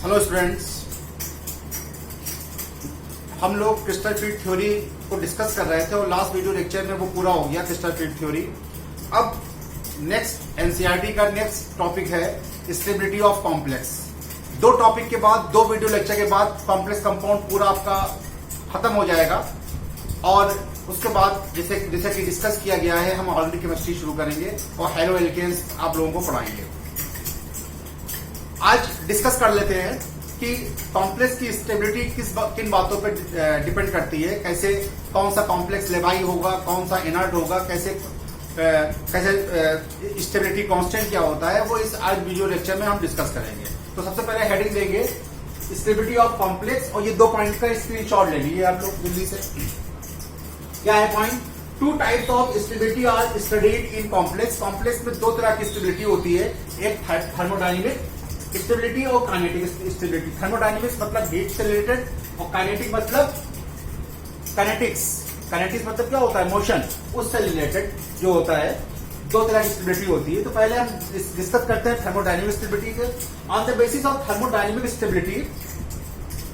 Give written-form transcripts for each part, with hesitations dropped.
Hello students, हम लोग crystal field theory को डिस्कस कर रहे थे और लास्ट वीडियो लेक्चर में वो पूरा हो गया क्रिस्टल फील्ड थ्योरी। अब नेक्स्ट एनसीईआरटी का नेक्स्ट टॉपिक है स्टेबिलिटी ऑफ कॉम्प्लेक्स। दो टॉपिक के बाद, दो वीडियो लेक्चर के बाद कॉम्प्लेक्स कंपाउंड पूरा आपका खत्म हो जाएगा और उसके बाद जैसे कि डिस्कस किया गया है, हम ऑर्गेनिक केमिस्ट्री शुरू करेंगे और हेलो एल्केन्स आप लोगों को पढ़ाएंगे। आज डिस्कस कर लेते हैं कि कॉम्प्लेक्स की स्टेबिलिटी किन बातों पर डिपेंड करती है, कैसे कौन सा कॉम्प्लेक्स लेवाई होगा, कौन सा इनर्ट होगा, कैसे स्टेबिलिटी कांस्टेंट क्या होता है, वो इस आज वीडियो लेक्चर में हम डिस्कस करेंगे। तो सबसे पहले हेडिंग देंगे स्टेबिलिटी ऑफ कॉम्प्लेक्स और ये दो पॉइंट का स्क्रीनशॉट ले लीजिए आप लोग जल्दी से। क्या है point? Two types of stability are studied in complex. Complex में दो तरह की स्टेबिलिटी होती है, एक थर्मोडायनेमिक स्टेबिलिटी और काइनेटिक स्टेबिलिटी। थर्मोडायनेमिक्स मतलब हीट से रिलेटेड और काइनेटिक मतलब काइनेटिक्स मतलब क्या होता है? मोशन, उससे रिलेटेड जो होता है। दो तरह की स्टेबिलिटी होती है। तो पहले हम डिस्कस करते हैं थर्मोडायनेमिक स्टेबिलिटी के। On the basis of thermodynamic stability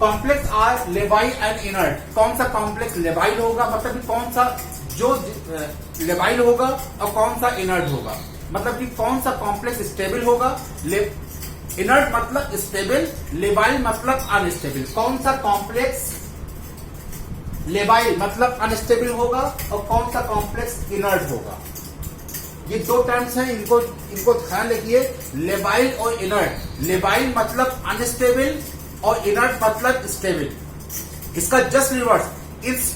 complex are लेवाइल एंड इनर्ट। कौन सा कॉम्प्लेक्स लेवाइल होगा, मतलब कि कौन सा जो लेवाइल होगा और कौन सा इनर्ट होगा, मतलब कि कौन सा कॉम्प्लेक्स स्टेबल होगा। इनर्ट मतलब स्टेबल, लेवाइल मतलब अनस्टेबल। कौन सा कॉम्प्लेक्स लेवाइल मतलब अनस्टेबल होगा और कौन सा कॉम्प्लेक्स इनर्ट होगा। ये दो टर्म्स हैं, इनको ध्यान रखिए, लेवाइल और इनर्ट। लेवाइल मतलब अनस्टेबल और इनर्ट मतलब स्टेबल। इसका जस्ट रिवर्स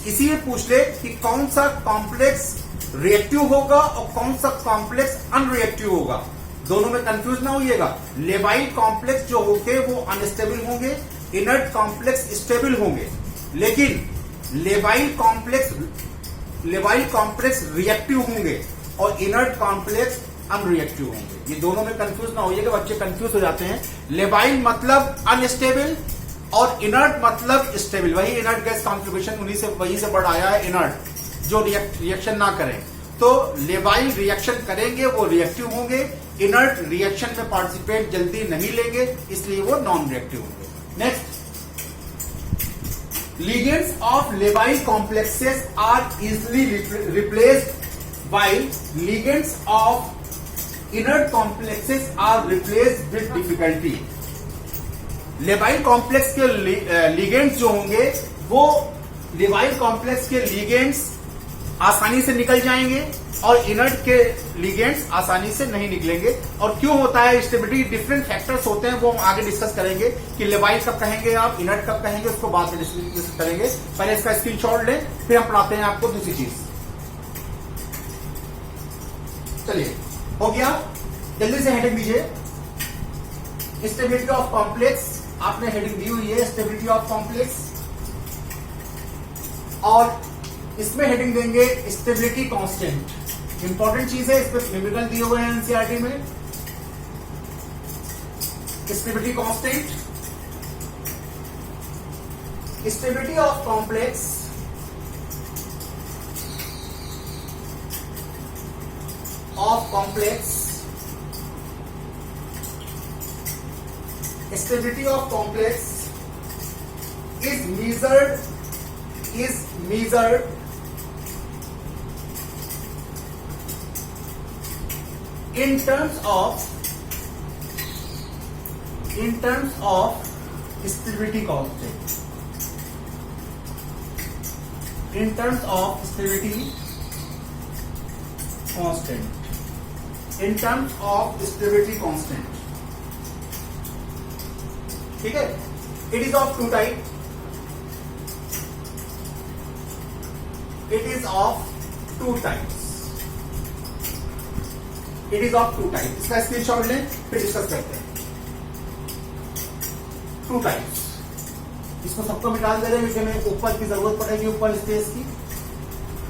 इसी में पूछ ले कि कौन सा कॉम्प्लेक्स रिएक्टिव होगा और कौन सा कॉम्प्लेक्स अनरिएक्टिव होगा। दोनों में कंफ्यूज ना होइएगा। लेवाइल कॉम्प्लेक्स जो होंगे वो अनस्टेबल होंगे, इनर्ट कॉम्प्लेक्स स्टेबल होंगे। लेकिन लेवाइल कॉम्प्लेक्स रिएक्टिव होंगे और इनर्ट कॉम्प्लेक्स अनरिएक्टिव होंगे। ये दोनों में कंफ्यूज ना होइएगा, बच्चे कंफ्यूज हो जाते हैं। लेवाइल मतलब अनस्टेबल और इनर्ट मतलब स्टेबल। वही इनर्ट गैस कॉन्फिगरेशन वही से बढ़ आया है, इनर्ट जो रिएक्शन ना करें। तो लेवाइल रिएक्शन करेंगे वो रिएक्टिव होंगे, इनर्ट रिएक्शन में पार्टिसिपेट जल्दी नहीं लेंगे, इसलिए वो नॉन रिएक्टिव होंगे। Next, ligands of labile complexes are easily replaced while ligands of inert complexes are replaced with difficulty. लेवाइल कॉम्प्लेक्स के लिगेंड्स जो होंगे वो लेवाइल कॉम्प्लेक्स के लिगेंड्स आसानी से निकल जाएंगे और इनर्ट के लिगेंड्स आसानी से नहीं निकलेंगे। और क्यों होता है स्टेबिलिटी? डिफरेंट फैक्टर्स होते हैं, वो हम आगे डिस्कस करेंगे कि लेवाइल कब कहेंगे आप, इनर्ट कब कहेंगे, उसको बाद में डिस्कस करेंगे। पहले इसका स्क्रीनशॉट लें, फिर हम पढ़ाते हैं आपको दूसरी चीज। चलिए, हो गया? जल्दी से हेडिंग दीजिए। स्टेबिलिटी ऑफ कॉम्प्लेक्स आपने हेडिंग दी हुई है, स्टेबिलिटी ऑफ कॉम्प्लेक्स, और इसमें हेडिंग देंगे स्टेबिलिटी कांस्टेंट। इंपॉर्टेंट चीज है, इस पर न्यूमेरिकल दिए हुए हैं एनसीईआरटी में। Stability constant, stability of complex stability of complex is measured in terms of stability constant. In terms of stability constant. ठीक है? It is of two type. It is of two types. इसका screenshot लें, फिर discuss करते हैं। Two types, इसको सबको निकाल दे रहे हैं, में ऊपर की जरूरत पड़ेगी, ऊपर स्पेस की।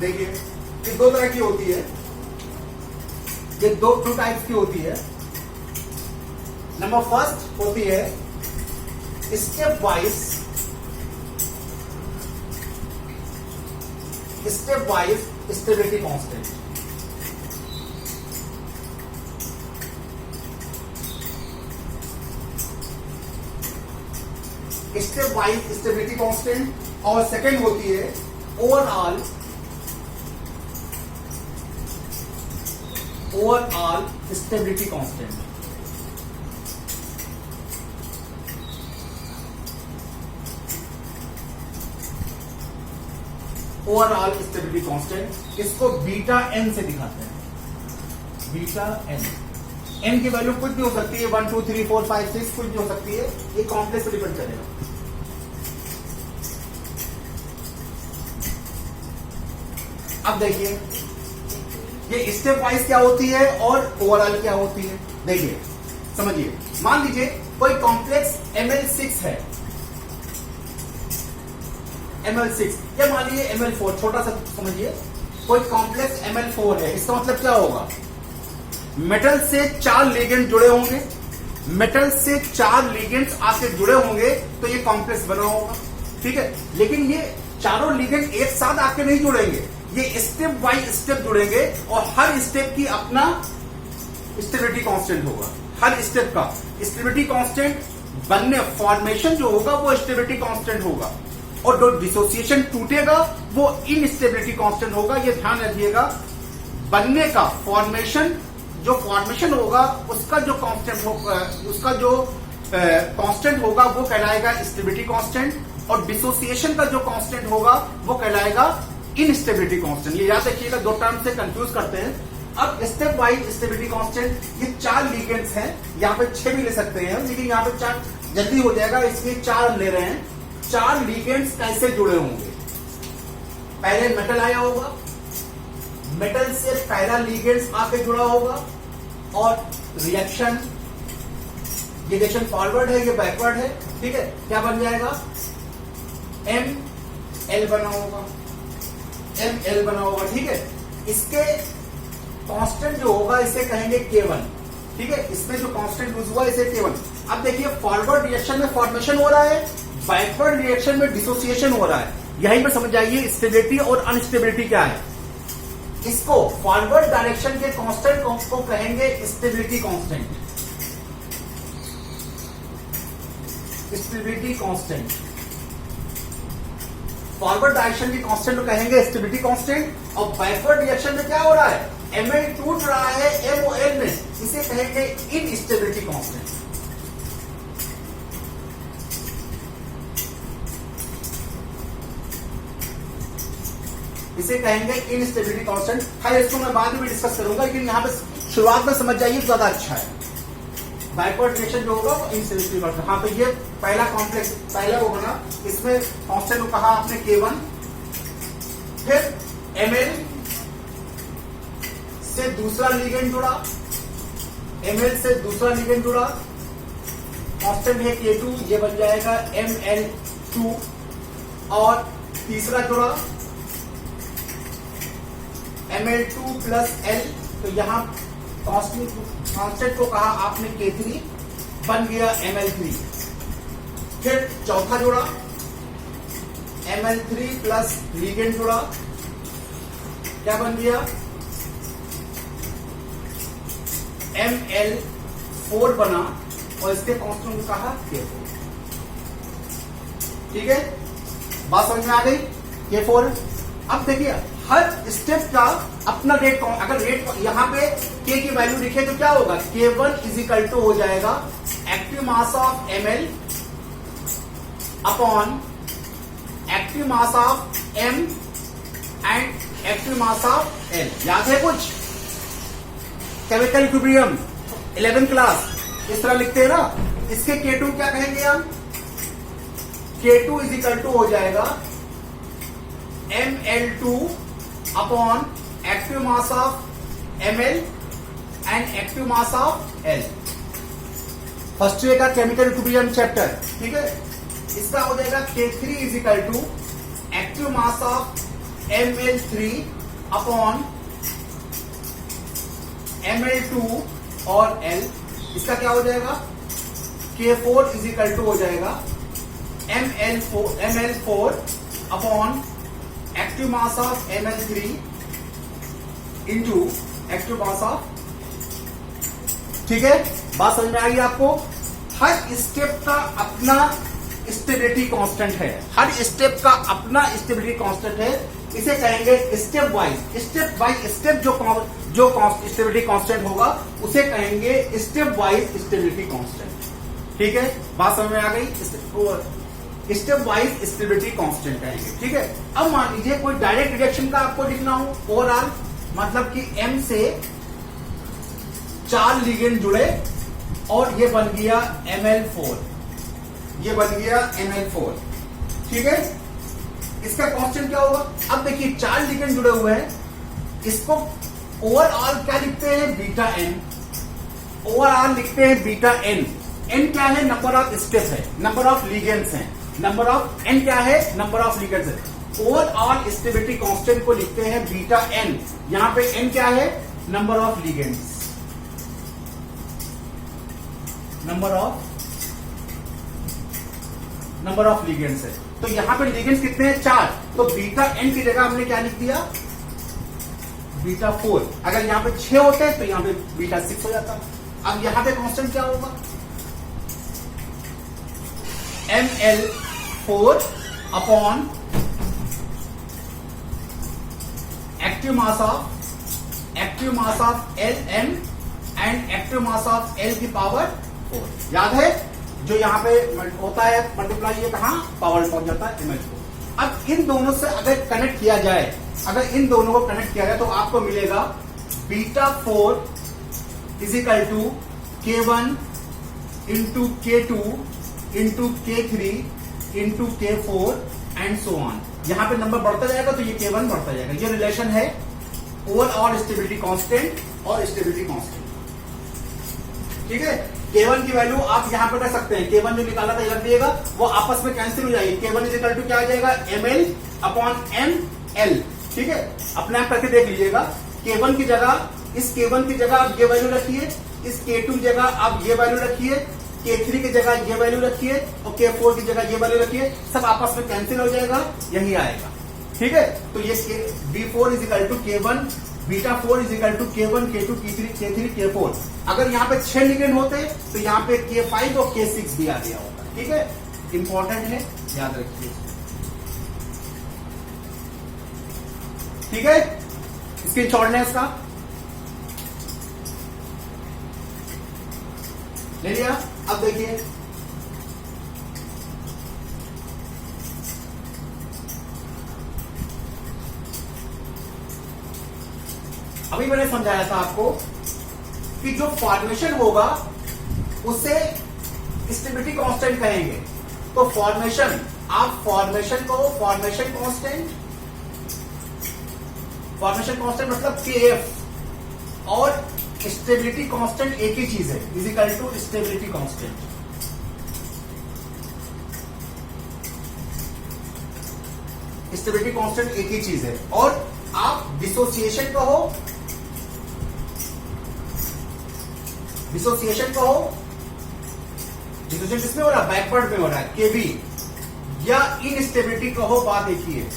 देखिए, ये दो तरह की होती है, ये टू टाइप्स की होती है। नंबर फर्स्ट होती है step wise stability constant. Step wise stability constant, और सेकंड होती है overall stability constant. Overall stability constant, इसको बीटा एन से दिखाते हैं। बीटा एन, एन की वैल्यू कुछ भी हो सकती है, 1 2 3 4 5 6 कुछ भी हो सकती है, ये कॉम्प्लेक्स पर डिपेंड करेगा। अब देखिए ये स्टेप वाइज क्या होती है और ओवरऑल क्या होती है, देखिए समझिए। मान लीजिए कोई कॉम्प्लेक्स ML6 है, ML6, या मान लीजिए ML4, छोटा सा समझिए, कोई कॉम्प्लेक्स ML4 है। इसका मतलब क्या होगा, मेटल से 4 लिगेंड जुड़े होंगे, मेटल से 4 लिगेंड्स आके जुड़े होंगे तो ये कॉम्प्लेक्स बना होगा, ठीक है। लेकिन ये चारों लिगेंड एक साथ आके नहीं जुड़ेंगे, ये स्टेप बाय स्टेप जुड़ेंगे और हर स्टेप की अपना स्टेबिलिटी कांस्टेंट होगा। हर स्टेप का स्टेबिलिटी कांस्टेंट बनने, फॉर्मेशन जो होगा वो स्टेबिलिटी कांस्टेंट होगा, और जो डिसोसिएशन टूटेगा वो इनस्टेबिलिटी कांस्टेंट होगा। ये ध्यान रखिएगा, बनने का फॉर्मेशन, जो फॉर्मेशन होगा उसका जो कांस्टेंट होगा, उसका जो कांस्टेंट होगा वो कहलाएगा स्टेबिलिटी कांस्टेंट, और डिसोसिएशन का जो कांस्टेंट होगा वो कहलाएगा इनस्टेबिलिटी कांस्टेंट। ये याद रखिएगा, दो टर्म से कंफ्यूज करते हैं। अब स्टेप वाइज स्टेबिलिटी कांस्टेंट, ये 4 लिगेंड्स हैं, यहाँ पे 6 भी ले सकते हैं, लेकिन यहाँ पे 4 जल्दी हो जाएगा इसलिए 4 ले रहे हैं। 4 लिगेंड्स कैसे जुड़े होंगे, पहले मेटल आया होगा, मेटल से पहला लिगेंड्स आके जुड़ा होगा, और रिएक्शन, ये रिएक्शन फॉरवर्ड है, ये बैकवर्ड है, ठीक है। क्या बन जाएगा, ML बना होगा, ML बना होगा, ठीक है। इसके कांस्टेंट जो होगा इसे कहेंगे K1, ठीक है। इसमें जो कांस्टेंट यूज हुआ इसे K1। अब देखिए फॉरवर्ड रिएक्शन में फॉर्मेशन हो रहा है, बैकवर्ड रिएक्शन में डिसोसिएशन हो रहा है। यहीं पर समझ जाइए स्टेबिलिटी और अनस्टेबिलिटी क्या है। इसको फॉरवर्ड डायरेक्शन के कांस्टेंट को कहेंगे stability constant, stability constant. Forward direction के कांस्टेंट को कहेंगे स्टेबिलिटी कांस्टेंट, और बैकवर्ड रिएक्शन में क्या हो रहा है, Ml टूट रहा है MOL में, इसे कहेंगे इनस्टेबिलिटी कांस्टेंट। इसे कहेंगे इनस्टेबिलिटी कांस्टेंट। खैर इसको मैं बाद में भी डिस्कस करूंगा, लेकिन यहां पे शुरुआत में समझ जाइए ज्यादा अच्छा है। बैकवर्ड रिएक्शन जो होगा वो इनस्टेबिलिटी कांस्टेंट। हाँ, तो ये पहला कॉम्प्लेक्स, पहला वो बना, इसमें कांस्टेंट को कहा आपने K1, फिर Ml से दूसरा लिगेंड जुड़ा, Ml से दूसरा लिगेंड जुड़ा, कांस्टेंट है K2, ये बन जाएगा Ml2, और तीसरा जुड़ा Ml2 प्लस L, तो यहां कांस्टेंट को कहा आपने K3, बन गया Ml3। फिर चौथा जुड़ा Ml3 प्लस लिगेंड जुड़ा, क्या बन गया, Ml4 बना, और इसके कांस्टेंट को कहा K4। ठीक है, बात समझ में आ गई, K4। अब देखिए हर स्टेप का अपना रेट, अगर रेट यहां पे K की वैल्यू लिखे तो क्या होगा, K1 इज इक्वल टू हो जाएगा active mass of Ml upon active mass of M and active mass of L। याद है कुछ, केमिकल इक्विलिब्रियम 11th क्लास इस तरह लिखते हैं ना। इसके K2 क्या कहेंगे हम, K2 इज इक्वल टू हो जाएगा Ml2 upon active mass of Ml and active mass of L। First year का केमिकल इक्विलिब्रियम चैप्टर, ठीक है। इसका हो जाएगा K3 is equal to active mass of Ml3 upon Ml2 और L। इसका क्या हो जाएगा, K4 इज इक्वल टू हो जाएगा Ml4 upon active mass of Ml3 into active mass of, ठीक है। बात समझ में आ गई आपको। हर स्टेप का अपना स्टेबिलिटी कांस्टेंट है, हर स्टेप का अपना स्टेबिलिटी कांस्टेंट है। इसे कहेंगे स्टेप वाइज स्टेप जो स्टेबिलिटी कांस्टेंट होगा उसे कहेंगे स्टेप वाइज स्टेबिलिटी कांस्टेंट। ठीक है, बात समझ में आ गई? स्टेप वाइज स्टेबिलिटी कांस्टेंट कहेंगे। ठीक है, अब मान लीजिए कोई डायरेक्ट रिएक्शन का आपको लिखना हो ओवरऑल, मतलब कि M से 4 लिगेंड जुड़े और ये बन गया Ml4, ये बन गया Ml4। ठीक है, इसका कांस्टेंट क्या होगा? अब देखिए 4 लिगेंड जुड़े हुए हैं, इसको ओवरऑल क्या लिखते हैं? Beta N। ओवरऑल लिखते हैं बीटा N। N क्या है? नंबर ऑफ स्टेप है, नंबर ऑफ लिगेंड्स हैं। नंबर ऑफ N क्या है? नंबर ऑफ लिगेंड्स है। ओवरऑल स्टेबिलिटी कांस्टेंट को लिखते हैं बीटा N। यहां पे N क्या है? Number of ligands, number of ligands है। तो यहां पे लिगेंड्स कितने हैं? 4। तो बीटा N की जगह हमने क्या लिख दिया? बीटा 4। अगर यहां पे 6 होते हैं तो यहां पे बीटा 6 हो जाता। अब यहां पे कांस्टेंट क्या होगा? Ml4 upon active mass of Lm and active mass of L की पावर 4। याद है? जो यहां पे होता है मल्टीप्लाई, ये कहां पावर पहुंच जाता है Ml4। अब इन दोनों से अगर कनेक्ट किया जाए, अगर इन दोनों को कनेक्ट किया जाए तो आपको मिलेगा beta 4 equal to K1 into K2 into K3 into K4 and so on. यहां पे नंबर बढ़ता जाएगा तो ये K1 बढ़ता जाएगा। ये रिलेशन है ओवरऑल स्टेबिलिटी कांस्टेंट और स्टेबिलिटी कांस्टेंट। ठीक है, K1 की वैल्यू आप यहां पर कर सकते हैं। K1 जो निकाला था रख दिएगा, वो आपस में कैंसिल हो जाएगी। K1 इजिकल टू क्या आ जाएगा? ML upon ML। ठीक है, अपने आप करके देख लीजिएगा। K1 की जगह, इस K1 की जगह आप ये वैल्यू रखिए, इस K2 की जगह आप ये वैल्यू रखिए, K3 की जगह ये वैल्यू रखिए और K4 की जगह ये वैल्यू रखिए। सब आपस में कैंसिल हो जाएगा, यही आएगा। ठीक है, तो ये B4 equal to K1, beta 4 equal to K1, K2, K3, K4। अगर यहाँ पे 6 लिगेंड होते तो यहाँ पे K5 और K6 भी आ गया होगा। ठीक है, इंपॉर्टेंट है, याद रखिए। ठीक है, स्क्रीनशॉट लें इसका, ले लिया। अब देखिए अभी मैंने समझाया था आपको कि जो फॉर्मेशन होगा उसे स्टेबिलिटी कांस्टेंट कहेंगे। तो फॉर्मेशन, आप फॉर्मेशन कहो फॉर्मेशन कांस्टेंट, फॉर्मेशन कांस्टेंट मतलब Kf, और स्टेबिलिटी कांस्टेंट एक ही चीज है, equal to stability constant. Stability constant एक ही चीज है। और आप डिसोसिएशन कहो, डिसोसिएशन किसमें हो रहा है? बैकवर्ड में हो रहा है, Kb। या इनस्टेबिलिटी कहो, बात देखिए,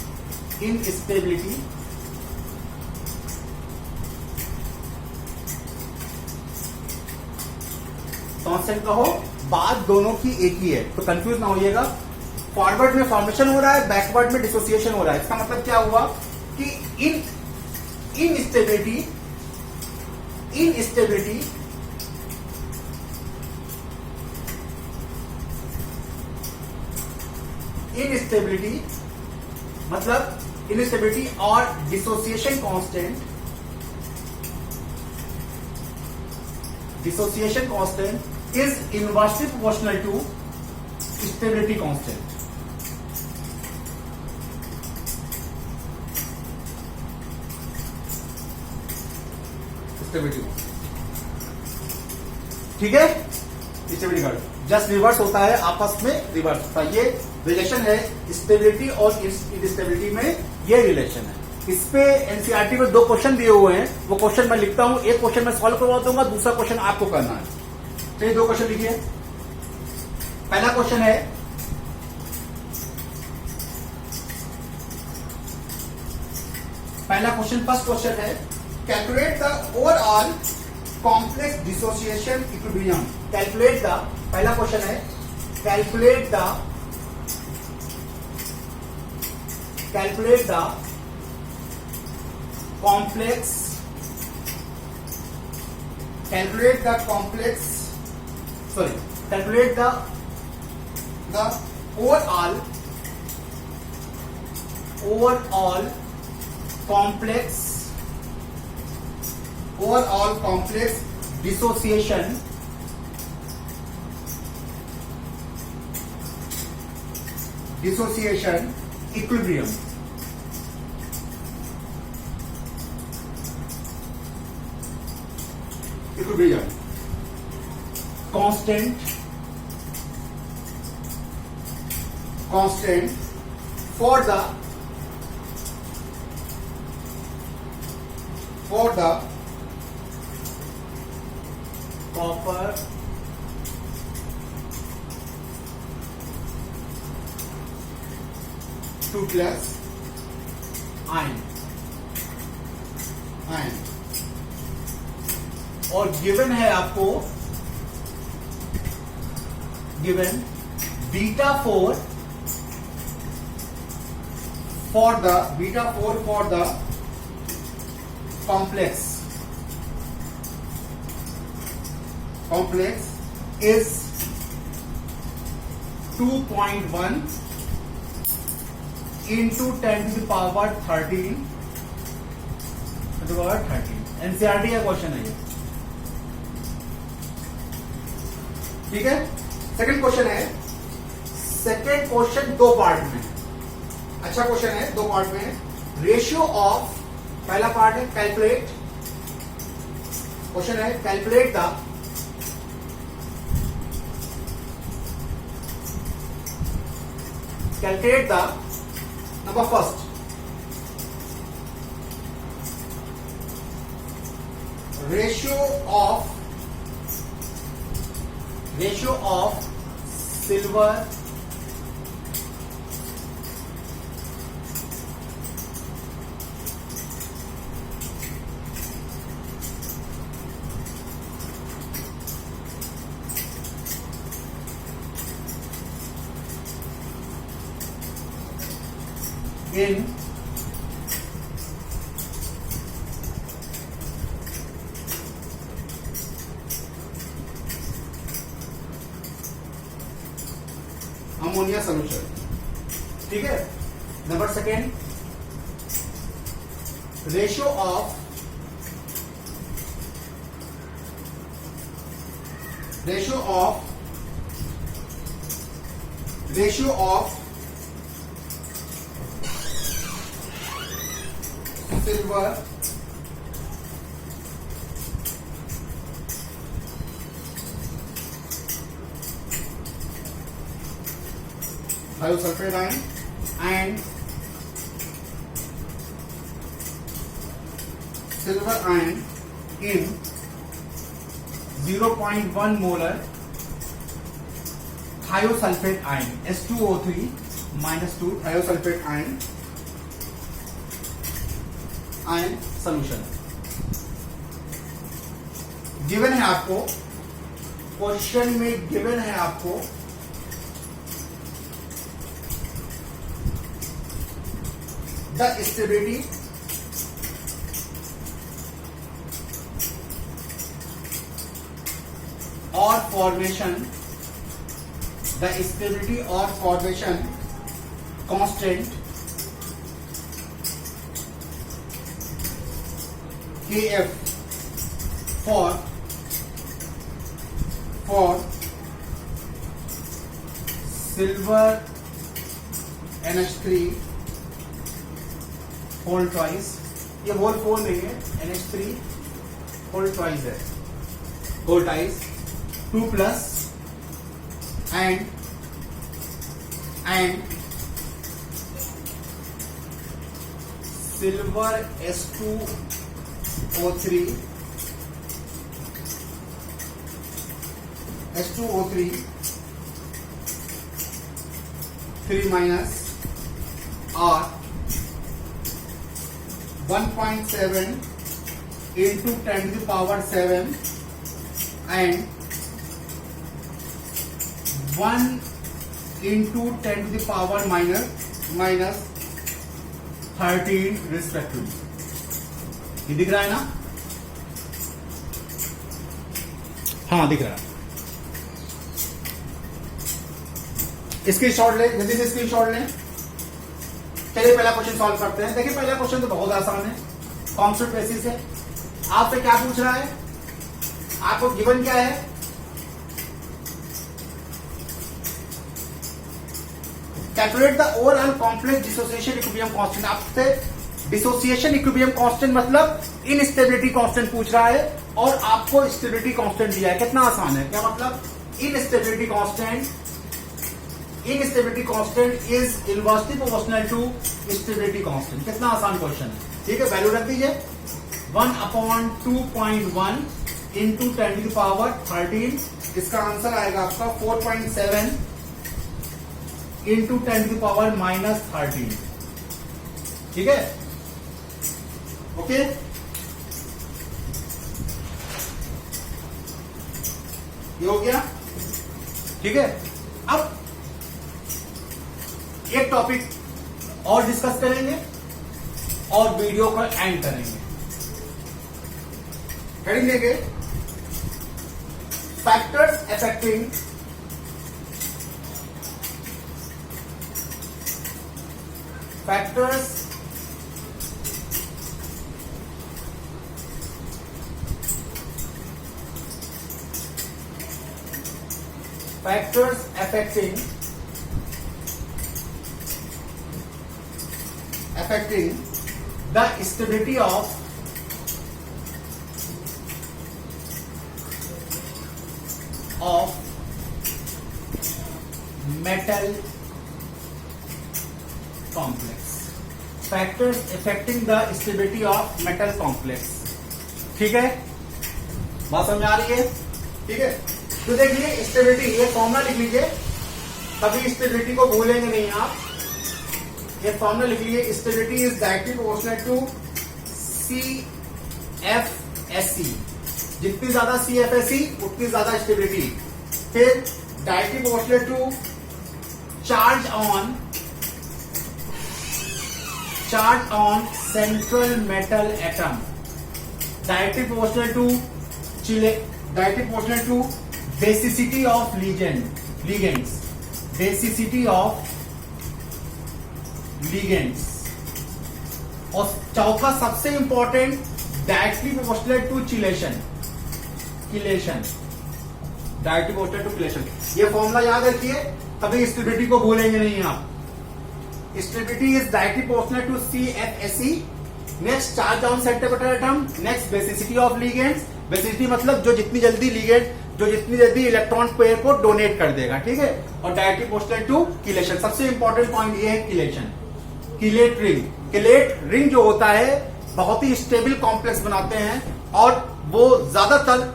इनस्टेबिलिटी कांस्टेंट कहो, बात दोनों की एक ही है, तो कंफ्यूज ना होइएगा। फॉरवर्ड में फॉर्मेशन हो रहा है, बैकवर्ड में डिसोसिएशन हो रहा है। इसका मतलब क्या हुआ कि इनस्टेबिलिटी मतलब इनस्टेबिलिटी और dissociation constant, dissociation constant is inversely proportional to stability constant. Stability, ठीक है, स्टेबिलिटी का जस्ट रिवर्स होता है, आपस में रिवर्स होता है। ये रिलेशन है स्टेबिलिटी और इनस्टेबिलिटी में, ये रिलेशन है। इस पे एनसीईआरटी में 2 क्वेश्चन दिए हुए हैं, वो क्वेश्चन मैं लिखता हूं। एक क्वेश्चन मैं सॉल्व करवा दूंगा, दूसरा क्वेश्चन आपको करना है। चलिए 2 क्वेश्चन लिखिए। पहला क्वेश्चन है, फर्स्ट क्वेश्चन है, calculate the overall complex dissociation equilibrium. Calculate the, पहला क्वेश्चन है, calculate the calculate the complex calculate the overall complex dissociation equilibrium. Constant for the copper toothless iron. और गिवन है आपको beta 4 for the complex is 2.1 into 10 to the power 13 NCERT का question है ये, ठीक है। सेकंड क्वेश्चन दो part में, अच्छा क्वेश्चन है, दो पार्ट में है। रेशियो ऑफ, पहला पार्ट है कैलकुलेट, क्वेश्चन है calculate the number first ratio of silver in ammonia solution, ठीक है। Number second ratio of silver thiosulfate ion and silver ion in 0.1 molar thiosulfate ion S2O3 -2 thiosulfate ion solution given है आपको, question में given है आपको the stability और formation constant Kf for silver NH3 whole twice, ये whole 4 नहीं है, NH3 whole twice है, whole twice 2 plus and silver S2O3 3 minus R 1.7 into 10 to the power 7 and 1 into 10 to the power minus 13 respectively. ये दिख रहा है ना? हाँ दिख रहा है। स्क्रीनशॉट ले, जल्दी से स्क्रीनशॉट लें। चलिए पहला क्वेश्चन सॉल्व करते हैं। देखिए पहला क्वेश्चन तो बहुत आसान है, कांस्टेंट बेसिस है। आपसे क्या पूछ रहा है? आपको गिवन क्या है? Calculate the overall complex dissociation equilibrium constant. आपसे डिसोसिएशन इक्विलिब्रियम कांस्टेंट मतलब इनस्टेबिलिटी कांस्टेंट पूछ रहा है और आपको स्टेबिलिटी कांस्टेंट दिया है। कितना आसान है, क्या मतलब? Instability constant is inversely proportional to stability constant. कितना आसान क्वेश्चन है। ठीक है, वैल्यू रख दीजिए 1/2.1 इंटू 10⁻13। इसका आंसर आएगा आपका 4.7 इंटू 10⁻−13। ठीक है, ओके। ये हो गया। ठीक है, अब एक टॉपिक और डिस्कस करेंगे और वीडियो को एंड करेंगे। हेडिंग देंगे factors affecting factors affecting the stability of metal complex. Factors affecting the stability of metal complex. ठीक है, बात समझ आ रही है? ठीक है, तो देखिए स्टेबिलिटी, ये फॉर्मूला लिख लीजिए, कभी स्टेबिलिटी को भूलेंगे नहीं आप। ये फॉर्मूला लिख लीजिए, stability is directly proportional to CFSE। जितनी ज्यादा CFSE उतनी ज्यादा स्टेबिलिटी। फिर directly proportional to charge on central metal atom. Directly proportional to basicity of ligands, basicity of ligands। और चौथा सबसे important, directly proportional to chelation. Directly proportional to chelation. ये formula याद रखिए, कभी स्टेबिलिटी को भूलेंगे नहीं आप। Stability is directly proportional to CFSE। Next charge on central metal atom. Next basicity of ligands. Basicity मतलब जो जितनी जल्दी इलेक्ट्रॉन पेयर को डोनेट कर देगा। ठीक है, और डायरेक्टली प्रोपोर्शनल टू किलेशन। सबसे इंपॉर्टेंट पॉइंट ये है किलेशन। किलेट रिंग जो होता है बहुत ही स्टेबल कॉम्प्लेक्स बनाते हैं और वो ज्यादातर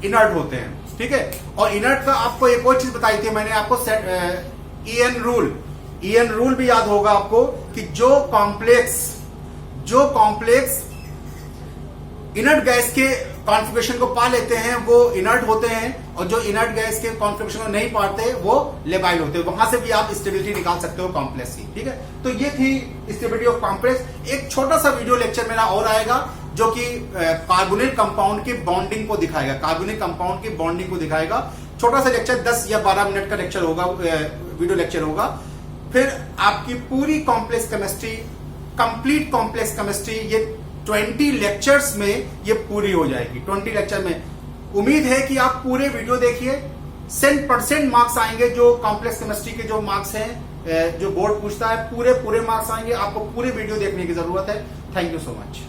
इनर्ट होते हैं। ठीक है, और इनर्ट का आपको एक और चीज बताई थी मैंने आपको, EN रूल भी याद होगा आपको, कि जो कॉम्प्लेक्स इनर्ट गैस के कॉन्फ़िगरेशन को पा लेते हैं वो इनर्ट होते हैं, और जो इनर्ट गैस के कॉन्फ़िगरेशन को नहीं पाते वो लेबाइल होते हैं। वहां से भी आप स्टेबिलिटी निकाल सकते हो कॉम्प्लेक्स की। ठीक है, तो ये थी स्टेबिलिटी ऑफ कॉम्प्लेक्स। एक छोटा सा वीडियो लेक्चर मेरा और आएगा जो कि कार्बोनेट कंपाउंड की बॉन्डिंग को दिखाएगा। छोटा सा लेक्चर 10 या 12 मिनट का लेक्चर होगा, वीडियो लेक्चर होगा। फिर आपकी पूरी complex chemistry, complete complex chemistry, ये 20 लेक्चर्स में ये पूरी हो जाएगी। 20 लेक्चर में उम्मीद है कि आप पूरे वीडियो देखिए, 100% मार्क्स आएंगे। जो कॉम्प्लेक्स केमिस्ट्री के जो मार्क्स हैं, जो बोर्ड पूछता है, पूरे मार्क्स आएंगे। आपको पूरे वीडियो देखने की जरूरत है। Thank you so much.